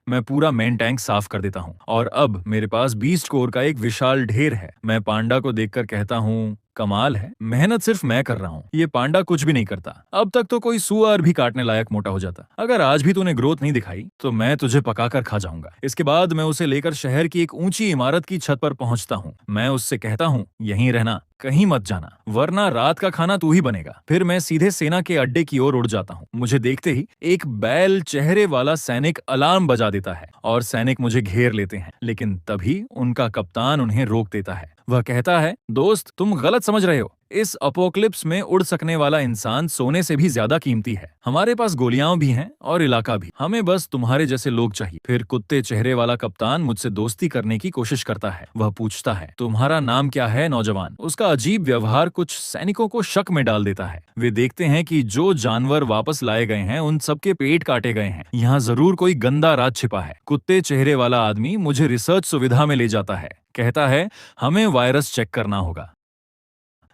मैं पूरा मेन टैंक साफ कर देता हूँ और अब मेरे पास बीस्ट कोर का एक विशाल ढेर है। मैं पांडा को देखकर कहता हूँ, कमाल है, मेहनत सिर्फ मैं कर रहा हूँ, ये पांडा कुछ भी नहीं करता। अब तक तो कोई सुअर भी काटने लायक मोटा हो जाता। अगर आज भी तूने ग्रोथ नहीं दिखाई तो मैं तुझे पकाकर खा जाऊंगा। इसके बाद मैं उसे लेकर शहर की एक ऊंची इमारत की छत पर पहुंचता हूँ। मैं उससे कहता हूँ, यहीं रहना, कहीं मत जाना, वरना रात का खाना तू ही बनेगा। फिर मैं सीधे सेना के अड्डे की ओर उड़ जाता हूँ। मुझे देखते ही एक बैल चेहरे वाला सैनिक अलार्म बजा देता है और सैनिक मुझे घेर लेते हैं, लेकिन तभी उनका कप्तान उन्हें रोक देता है। वह कहता है, दोस्त तुम गलत समझ रहे हो, इस अपोक्लिप्स में उड़ सकने वाला इंसान सोने से भी ज्यादा कीमती है। हमारे पास गोलियां भी हैं और इलाका भी, हमें बस तुम्हारे जैसे लोग चाहिए। फिर कुत्ते चेहरे वाला कप्तान मुझसे दोस्ती करने की कोशिश करता है। वह पूछता है, तुम्हारा नाम क्या है नौजवान? उसका अजीब व्यवहार कुछ सैनिकों को शक में डाल देता है। वे देखते हैं कि जो जानवर वापस लाए गए हैं उन सबके पेट काटे गए हैं। यहाँ जरूर कोई गंदा राज छिपा है। कुत्ते चेहरे वाला आदमी मुझे रिसर्च सुविधा में ले जाता है, कहता है हमें वायरस चेक करना होगा।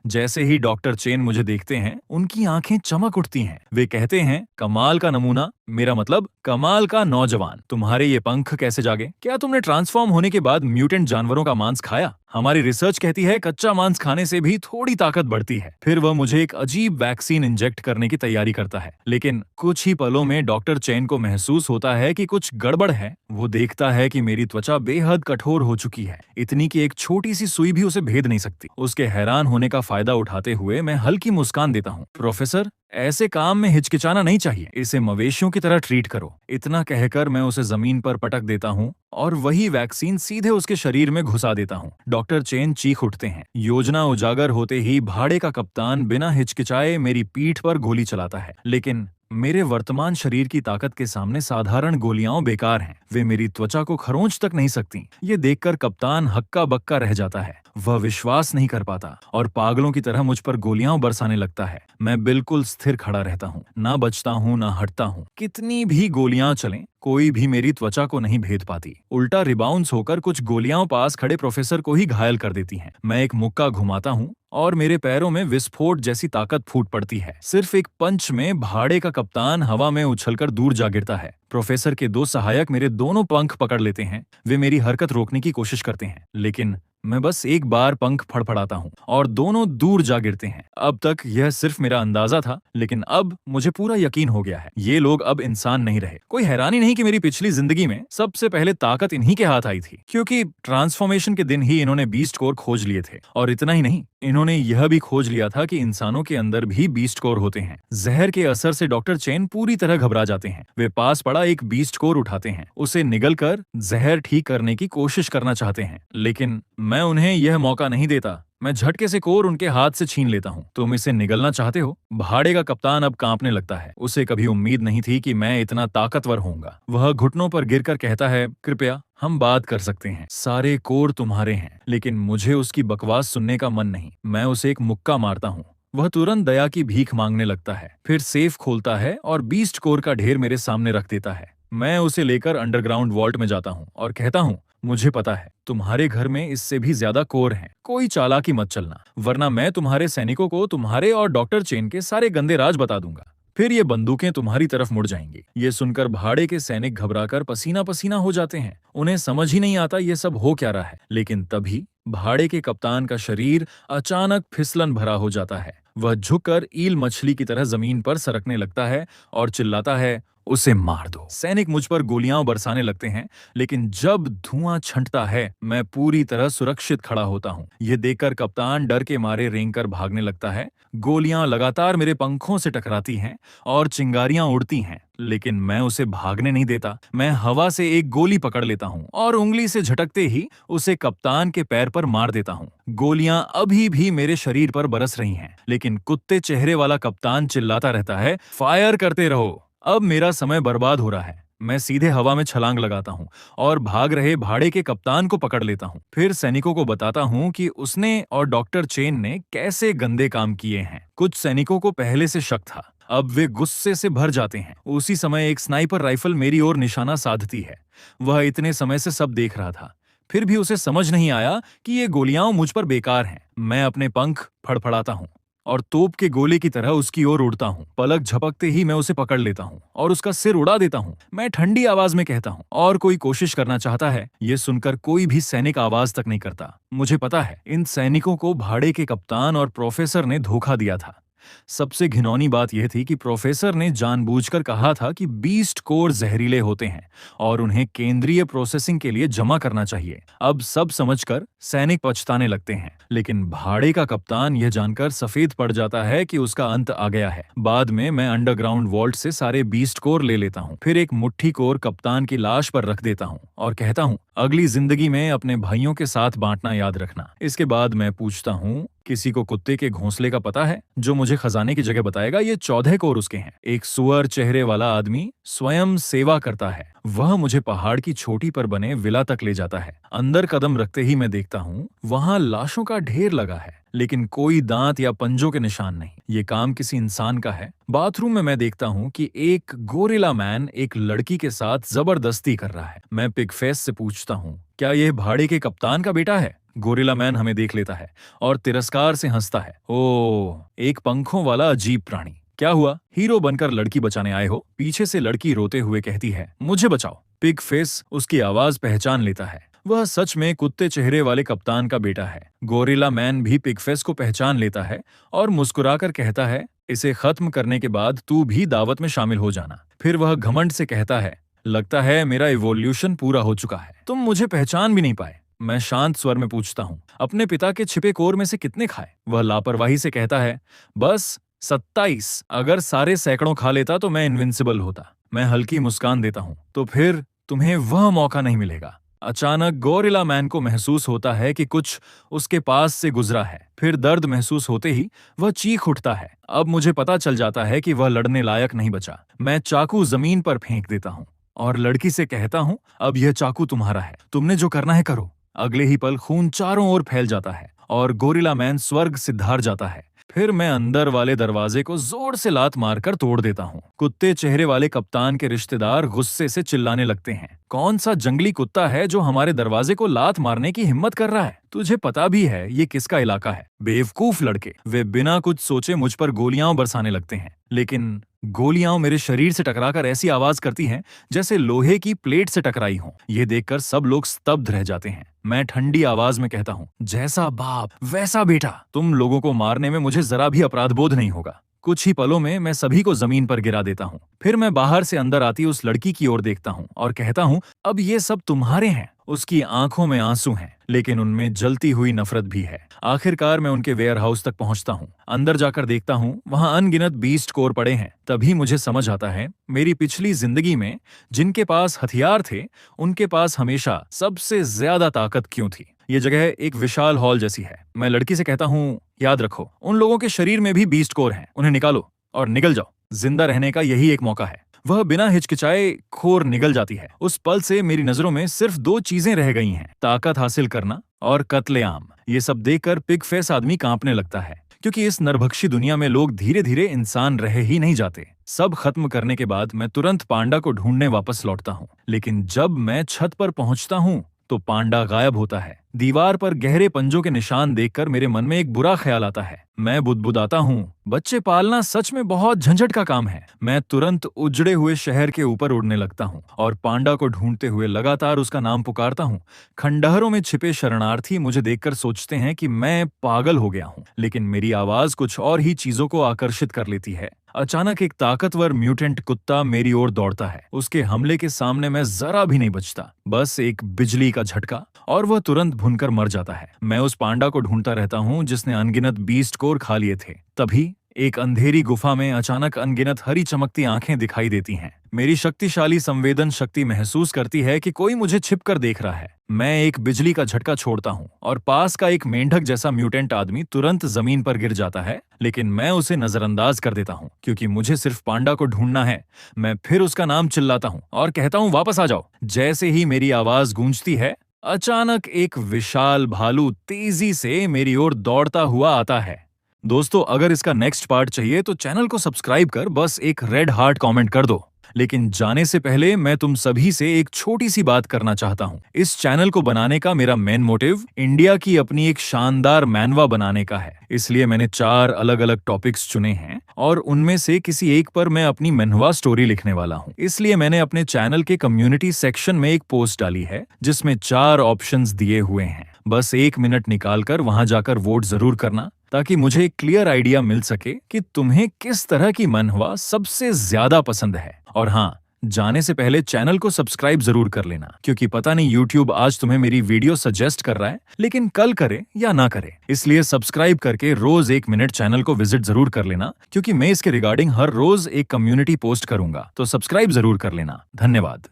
जैसे ही डॉक्टर चेन मुझे देखते हैं उनकी आंखें चमक उठती हैं। वे कहते हैं, कमाल का नमूना, मेरा मतलब कमाल का नौजवान। तुम्हारे ये पंख कैसे जागे? क्या तुमने ट्रांसफॉर्म होने के बाद म्यूटेंट जानवरों का मांस खाया? हमारी रिसर्च कहती है कच्चा मांस खाने से भी थोड़ी ताकत बढ़ती है। फिर वह मुझे एक अजीब वैक्सीन इंजेक्ट करने की तैयारी करता है, लेकिन कुछ ही पलों में डॉक्टर चेन को महसूस होता है कि कुछ गड़बड़ है। वो देखता है कि मेरी त्वचा बेहद कठोर हो चुकी है, इतनी कि एक छोटी सी सुई भी उसे भेद नहीं सकती। उसके हैरान होने का फायदा उठाते हुए मैं हल्की मुस्कान देता हूँ। प्रोफेसर, ऐसे काम में हिचकिचाना नहीं चाहिए, इसे मवेशियों की तरह ट्रीट करो। इतना कहकर मैं उसे जमीन पर पटक देता हूँ और वही वैक्सीन सीधे उसके शरीर में घुसा देता हूँ। डॉक्टर चेन चीख उठते हैं। योजना उजागर होते ही भाड़े का कप्तान बिना हिचकिचाए मेरी पीठ पर गोली चलाता है, लेकिन मेरे वर्तमान शरीर की ताकत के सामने साधारण गोलियां बेकार हैं। वे मेरी त्वचा को खरोंच तक नहीं सकती। ये देखकर कप्तान हक्का बक्का रह जाता है। वह विश्वास नहीं कर पाता और पागलों की तरह मुझ पर गोलियां बरसाने लगता है। मैं बिल्कुल स्थिर खड़ा रहता हूँ, ना बचता हूँ ना हटता हूँ। कितनी भी गोलियां चलें, कोई भी मेरी त्वचा को नहीं भेद पाती। उल्टा रिबाउंस होकर कुछ गोलियां पास खड़े प्रोफेसर को ही घायल कर देती हैं। मैं एक मुक्का घुमाता हूँ और मेरे पैरों में विस्फोट जैसी ताकत फूट पड़ती है। सिर्फ एक पंच में भाड़े का कप्तान हवा में उछलकर दूर जा गिरता है। प्रोफेसर के 2 सहायक मेरे दोनों पंख पकड़ लेते हैं। वे मेरी हरकत रोकने की कोशिश करते हैं, लेकिन मैं बस एक बार पंख फड़फड़ाता हूँ और दोनों दूर जा गिरते हैं। अब तक यह सिर्फ मेरा अंदाजा था, लेकिन अब मुझे पूरा यकीन हो गया है, ये लोग अब इंसान नहीं रहे। कोई हैरानी नहीं कि मेरी पिछली जिंदगी में सबसे पहले ताकत इन्हीं के हाथ आई थी, क्योंकि ट्रांसफॉर्मेशन के दिन ही इन्होंने बीस्ट कोर खोज लिए थे। और इतना ही नहीं, इन्होंने यह भी खोज लिया था कि इंसानों के अंदर भी बीस्ट कोर होते हैं। जहर के असर से डॉक्टर चेन पूरी तरह घबरा जाते हैं। वे पास पड़ा एक बीस्ट कोर उठाते हैं, उसे निगलकर जहर ठीक करने की कोशिश करना चाहते हैं, लेकिन मैं उन्हें यह मौका नहीं देता। मैं झटके से कोर उनके हाथ से छीन लेता हूँ। तुम इसे निगलना चाहते हो? भाड़े का कप्तान अब कांपने लगता है। उसे कभी उम्मीद नहीं थी कि मैं इतना ताकतवर होऊंगा। वह घुटनों पर गिरकर कहता है, कृपया हम बात कर सकते हैं, सारे कोर तुम्हारे हैं। लेकिन मुझे उसकी बकवास सुनने का मन नहीं। मैं उसे एक मुक्का मारता हूँ। वह तुरंत दया की भीख मांगने लगता है, फिर सेफ खोलता है और बीस्ट कोर का ढेर मेरे सामने रख देता है। मैं उसे लेकर अंडरग्राउंड वॉल्ट में जाता हूँ और कहता हूँ, मुझे पता है तुम्हारे घर में इससे भी ज्यादा कोर हैं। कोई चालाकी मत चलना, वरना मैं तुम्हारे सैनिकों को तुम्हारे और डॉक्टर चेन के सारे गंदे राज बता दूंगा। फिर ये बंदूकें तुम्हारी तरफ मुड़ जाएंगी। ये सुनकर भाड़े के सैनिक घबराकर पसीना पसीना हो जाते हैं। उन्हें समझ ही नहीं आता ये सब हो क्या रहा है। लेकिन तभी भाड़े के कप्तान का शरीर अचानक फिसलन भरा हो जाता है। वह झुककर ईल मछली की तरह जमीन पर सरकने लगता है और चिल्लाता है, उसे मार दो। सैनिक मुझ पर गोलियां बरसाने लगते हैं, लेकिन जब धुआं छंटता है मैं पूरी तरह सुरक्षित खड़ा होता हूं। यह देखकर कप्तान डर के मारे रेंगकर भागने लगता है। गोलियां लगातार मेरे पंखों से टकराती हैं और चिंगारियां उड़ती हैं, लेकिन मैं उसे भागने नहीं देता। मैं हवा से एक गोली पकड़ लेता हूं और उंगली से झटकते ही उसे कप्तान के पैर पर मार देता हूं। गोलियां अभी भी मेरे शरीर पर बरस रही हैं, लेकिन कुत्ते चेहरे वाला कप्तान चिल्लाता रहता है, फायर करते रहो। अब मेरा समय बर्बाद हो रहा है। मैं सीधे हवा में छलांग लगाता हूँ और भाग रहे भाड़े के कप्तान को पकड़ लेता हूँ। फिर सैनिकों को बताता हूँ कि उसने और डॉक्टर चेन ने कैसे गंदे काम किए हैं। कुछ सैनिकों को पहले से शक था, अब वे गुस्से से भर जाते हैं। उसी समय एक स्नाइपर राइफल मेरी ओर निशाना साधती है। वह इतने समय से सब देख रहा था, फिर भी उसे समझ नहीं आया कि ये गोलियां मुझ पर बेकार हैं। मैं अपने पंख फड़फड़ाता हूँ और तोप के गोले की तरह उसकी ओर उड़ता हूँ। पलक झपकते ही मैं उसे पकड़ लेता हूँ और उसका सिर उड़ा देता हूँ। मैं ठंडी आवाज में कहता हूँ, और कोई कोशिश करना चाहता है? ये सुनकर कोई भी सैनिक आवाज तक नहीं करता। मुझे पता है इन सैनिकों को भाड़े के कप्तान और प्रोफेसर ने धोखा दिया था। सबसे घिनौनी बात यह थी कि प्रोफेसर ने जानबूझकर कहा था कि बीस्ट कोर जहरीले होते हैं और उन्हें केंद्रीय प्रोसेसिंग के लिए जमा करना चाहिए। अब सब समझकर सैनिक पछताने लगते हैं, लेकिन भाड़े का कप्तान यह जानकर सफेद पड़ जाता है कि उसका अंत आ गया है। बाद में मैं अंडरग्राउंड वॉल्ट से सारे बीस्ट कोर ले लेता हूँ, फिर एक मुट्ठी कोर कप्तान की लाश पर रख देता हूँ और कहता हूँ, अगली जिंदगी में अपने भाइयों के साथ बांटना याद रखना। इसके बाद मैं पूछता हूँ, किसी को कुत्ते के घोंसले का पता है जो मुझे खजाने की जगह बताएगा? ये 14 कोर उसके हैं। एक सुअर चेहरे वाला आदमी स्वयं सेवा करता है। वह मुझे पहाड़ की चोटी पर बने विला तक ले जाता है। अंदर कदम रखते ही मैं देखता हूँ वहां लाशों का ढेर लगा है, लेकिन कोई दांत या पंजों के निशान नहीं। ये काम किसी इंसान का है। बाथरूम में मैं देखता हूँ कि एक गोरिल्ला मैन एक लड़की के साथ जबरदस्ती कर रहा है। मैं पिगफेस से पूछता हूँ, क्या यह भाड़े के कप्तान का बेटा है? गोरिल्ला मैन हमें देख लेता है और तिरस्कार से हंसता है। ओह, एक पंखों वाला अजीब प्राणी। क्या हुआ? हीरो बनकर लड़की बचाने आए हो? पीछे से लड़की रोते हुए कहती है, मुझे बचाओ। पिग फेस उसकी आवाज पहचान लेता है। वह सच में कुत्ते चेहरे वाले कप्तान का बेटा है। गोरिल्ला मैन भी पिग फेस को पहचान लेता है और मुस्कुराकर कहता है, इसे खत्म करने के बाद तू भी दावत में शामिल हो जाना। फिर वह घमंड से कहता है, लगता है मेरा इवोल्यूशन पूरा हो चुका है, तुम मुझे पहचान भी नहीं पाए। मैं शांत स्वर में पूछता हूँ, अपने पिता के छिपे कोर में से कितने खाए? वह लापरवाही से कहता है, बस 27। अगर सारे सैकड़ों खा लेता तो मैं इनविंसिबल होता। मैं हल्की मुस्कान देता हूँ, तो फिर तुम्हें वह मौका नहीं मिलेगा। अचानक गोरिल्ला मैन को महसूस होता है कि कुछ उसके पास से गुजरा है। फिर दर्द महसूस होते ही वह चीख उठता है। अब मुझे पता चल जाता है कि वह लड़ने लायक नहीं बचा। मैं चाकू जमीन पर फेंक देता हूँ और लड़की से कहता हूँ, अब यह चाकू तुम्हारा है, तुमने जो करना है करो। अगले ही पल खून चारों ओर फैल जाता है और गोरिल्ला मैन स्वर्ग से धार जाता है। फिर मैं अंदर वाले दरवाजे को जोर से लात मारकर तोड़ देता हूँ। कुत्ते चेहरे वाले कप्तान के रिश्तेदार गुस्से से चिल्लाने लगते हैं, कौन सा जंगली कुत्ता है जो हमारे दरवाजे को लात मारने की हिम्मत कर रहा है? तुझे पता भी है ये किसका इलाका है? बेवकूफ लड़के। वे बिना कुछ सोचे मुझ पर गोलियां बरसाने लगते हैं, लेकिन गोलियां मेरे शरीर से टकराकर ऐसी आवाज करती हैं जैसे लोहे की प्लेट से टकराई हों। ये देखकर सब लोग स्तब्ध रह जाते हैं। मैं ठंडी आवाज में कहता हूँ, जैसा बाप वैसा बेटा। तुम लोगों को मारने में मुझे जरा भी अपराध बोध नहीं होगा। कुछ ही पलों में मैं सभी को जमीन पर गिरा देता हूँ। फिर मैं बाहर से अंदर आती उस लड़की की ओर देखता हूँ और कहता हूँ, अब ये सब तुम्हारे हैं। उसकी आंखों में आंसू हैं, लेकिन उनमें जलती हुई नफरत भी है। आखिरकार मैं उनके वेयर हाउस तक पहुंचता हूँ। अंदर जाकर देखता हूँ वहां अनगिनत बीस्ट कोर पड़े हैं। तभी मुझे समझ आता है, मेरी पिछली जिंदगी में जिनके पास हथियार थे उनके पास हमेशा सबसे ज्यादा ताकत क्यों थी। ये जगह एक विशाल हॉल जैसी है। मैं लड़की से कहता हूँ, याद रखो, उन लोगों के शरीर में भी बीस्ट कोर हैं, उन्हें निकालो और निकल जाओ। जिंदा रहने का यही एक मौका है। वह बिना हिचकिचाए खोर निकल जाती है। उस पल से मेरी नजरों में सिर्फ 2 चीजें रह गई हैं, ताकत हासिल करना और कत्लेआम। ये सब देखकर पिग फेस आदमी कांपने लगता है, क्योंकि इस नरभक्षी दुनिया में लोग धीरे धीरे इंसान रहे ही नहीं जाते। सब खत्म करने के बाद मैं तुरंत पांडा को ढूंढने वापस लौटता हूँ, लेकिन जब मैं छत पर पहुंचता हूँ तो पांडा गायब होता है। दीवार पर गहरे पंजों के निशान देखकर मेरे मन में एक बुरा ख्याल आता है। मैं बुदबुदाता हूँ, बच्चे पालना सच में बहुत झंझट का काम है। मैं तुरंत उजड़े हुए शहर के ऊपर उड़ने लगता हूँ और पांडा को ढूंढते हुए लगातार उसका नाम पुकारता हूँ। खंडहरों में छिपे शरणार्थी मुझे देखकर सोचते हैं कि मैं पागल हो गया हूँ, लेकिन मेरी आवाज कुछ और ही चीजों को आकर्षित कर लेती है। अचानक एक ताकतवर म्यूटेंट कुत्ता मेरी ओर दौड़ता है। उसके हमले के सामने मैं जरा भी नहीं बचता। बस एक बिजली का झटका और वह तुरंत भुनकर मर जाता है। मैं उस पांडा को ढूंढता रहता हूँ जिसने अनगिनत बीस्ट कोर खा लिए थे। तभी एक अंधेरी गुफा में अचानक अनगिनत हरी चमकती आंखें दिखाई देती हैं। मेरी शक्तिशाली संवेदन शक्ति महसूस करती है कि कोई मुझे छिपकर देख रहा है। मैं एक बिजली का झटका छोड़ता हूँ और पास का एक मेंढक जैसा म्यूटेंट आदमी तुरंत जमीन पर गिर जाता है, लेकिन मैं उसे नजरअंदाज कर देता हूँ क्योंकि मुझे सिर्फ पांडा को ढूंढना है। मैं फिर उसका नाम चिल्लाता हूँ और कहता हूँ, वापस आ जाओ। जैसे ही मेरी आवाज गूंजती है, अचानक एक विशाल भालू तेजी से मेरी ओर दौड़ता हुआ आता है। दोस्तों, अगर इसका नेक्स्ट पार्ट चाहिए तो चैनल को सब्सक्राइब कर बस एक रेड हार्ट कमेंट कर दो। लेकिन जाने से पहले मैं तुम सभी से एक छोटी सी बात करना चाहता हूँ। इस चैनल को बनाने का मेरा मेन मोटिव इंडिया की अपनी एक शानदार मैनवा बनाने का है। इसलिए मैंने 4 अलग अलग टॉपिक्स चुने हैं और उनमें से किसी एक पर मैं अपनी मैनवा स्टोरी लिखने वाला हूँ। इसलिए मैंने अपने चैनल के कम्युनिटी सेक्शन में एक पोस्ट डाली है जिसमें 4 ऑप्शंस दिए हुए हैं। बस 1 मिनट निकालकर वहां जाकर वोट जरूर करना, ताकि मुझे एक क्लियर आइडिया मिल सके कि तुम्हें किस तरह की मनहवा सबसे ज्यादा पसंद है। और हाँ, जाने से पहले चैनल को सब्सक्राइब जरूर कर लेना, क्योंकि पता नहीं यूट्यूब आज तुम्हें मेरी वीडियो सजेस्ट कर रहा है, लेकिन कल करे या ना करे। इसलिए सब्सक्राइब करके रोज 1 मिनट चैनल को विजिट जरूर कर लेना, क्योंकि मैं इसके रिगार्डिंग हर रोज एक कम्युनिटी पोस्ट करूंगा, तो सब्सक्राइब जरूर कर लेना। धन्यवाद।